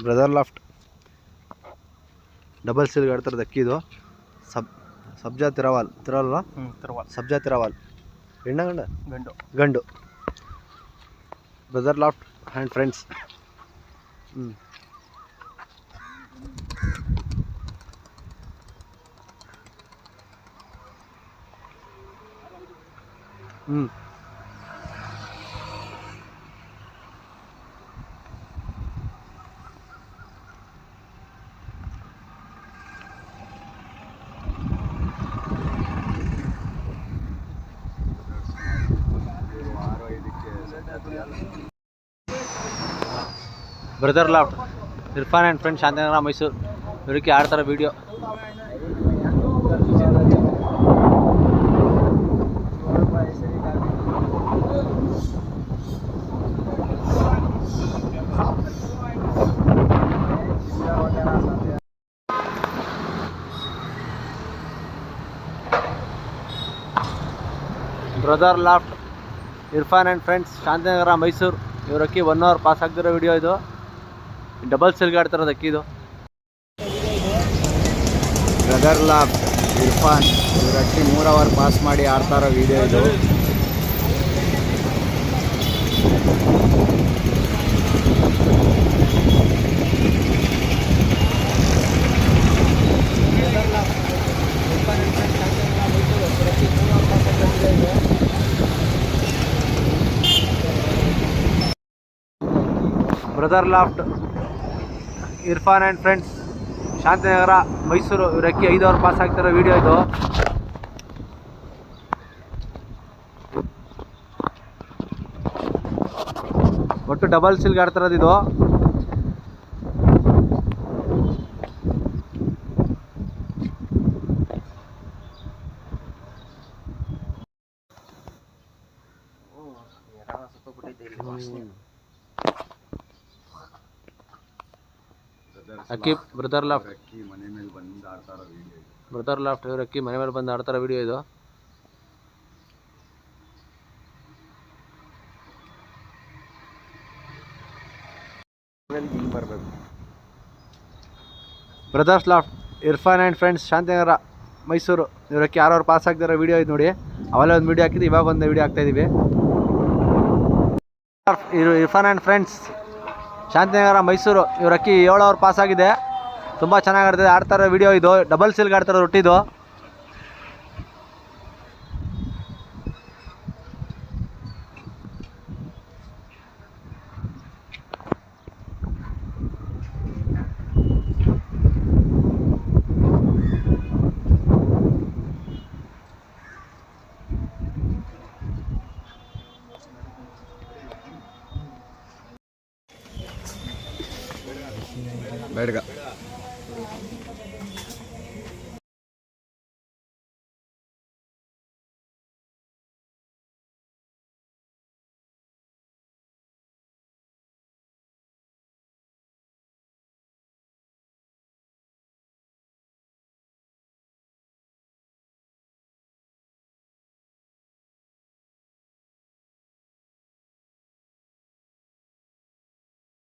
Brother loft double seal ಗಾಡಿ ಥರದ ಅಕ್ಕಿ ಇದು. ಸಬ್ಜಾ ತಿರವಾಲ್ ತಿರವಲ್ವಾ? ಸಬ್ಜಾ ತಿರವಾಲ್. ಹೆಣ್ಣ ಗಂಡ? ಗಂಡು. Brother loft and friends. Brother loft Irfan and friends, Shantinagar, Mysuru. ಇವರಿಗೆ ಆಡ್ತಾರೆ video. Brother loft Irfan and friends, Shantinagar, Mysuru. ಇವ್ರ ಅಕ್ಕಿ 1 ಅವರ್ ಪಾಸ್ ಆಗ್ತಿರೋ ವಿಡಿಯೋ ಇದು. ಡಬಲ್ ಸೆಲ್ಗೆ ಆಡ್ತಿರೋದು ಅಕ್ಕಿ ಇದು. ಬ್ರದರ್ ಲಾಫ್ಟ್ ಇರ್ಫಾನ್ ಇವ್ರ ಅಕ್ಕಿ 3 ಅವರ್ ಪಾಸ್ ಮಾಡಿ ಆಡ್ತಾ ಇರೋ ವಿಡಿಯೋ ಇದು. Brother loft Irfan and friends, Shantinagar, Mysuru. ಇವ್ರ ಅಕ್ಕಿ 5 ಅವರ್ ಪಾಸ್ ಆಗ್ತಿರೋ ವಿಡಿಯೋ ಇದು. ಒಟ್ಟು ಡಬಲ್ ಸೀಲ್ಗೆ ಆಡ್ತಿರೋದು ಇದು. ಅಕ್ಕಿ ಬ್ರದರ್ ಲಾಫ್ಟ್ ಮನೆ ಮೇಲೆ ಬಂದು ಆಡ್ತಾ ಇರೋ ವಿಡಿಯೋ ಇದು. ಬ್ರದರ್ ಲಾಫ್ಟ್ ಇವ್ರ ಅಕ್ಕಿ ಮನೆ ಮೇಲೆ ಬಂದು ಆಡ್ತಾರೋ ವಿಡಿಯೋ ಇದು. Brothers loft Irfan and friends, Shantinagar, Mysuru. ಇವ್ರ ಅಕ್ಕಿ 6 ಅವರ್ ಪಾಸ್ ಆಗ್ತಿರೋ ವಿಡಿಯೋ ಇದು ನೋಡಿ. ಅವೆಲ್ಲ ಒಂದು ವಿಡಿಯೋ ಹಾಕಿದ್ದು, ಇವಾಗ ಒಂದು ವಿಡಿಯೋ ಹಾಕ್ತಾಯಿದ್ದೀವಿ. Irfan and friends, Shantinagar, Mysuru. ಇವ್ರ ಅಕ್ಕಿ 7 ಅವರ್ ಪಾಸ್ ಆಗಿದೆ. ತುಂಬ ಚೆನ್ನಾಗಿ ಆಡ್ತಿದೆ. ಆಡ್ತಾರೋ ವಿಡಿಯೋ ಇದು. ಡಬಲ್ ಸೀಲ್ಗೆ ಆಡ್ತಾರೋ ರೊಟ್ಟಿದು. ಬೇಡ್ಗ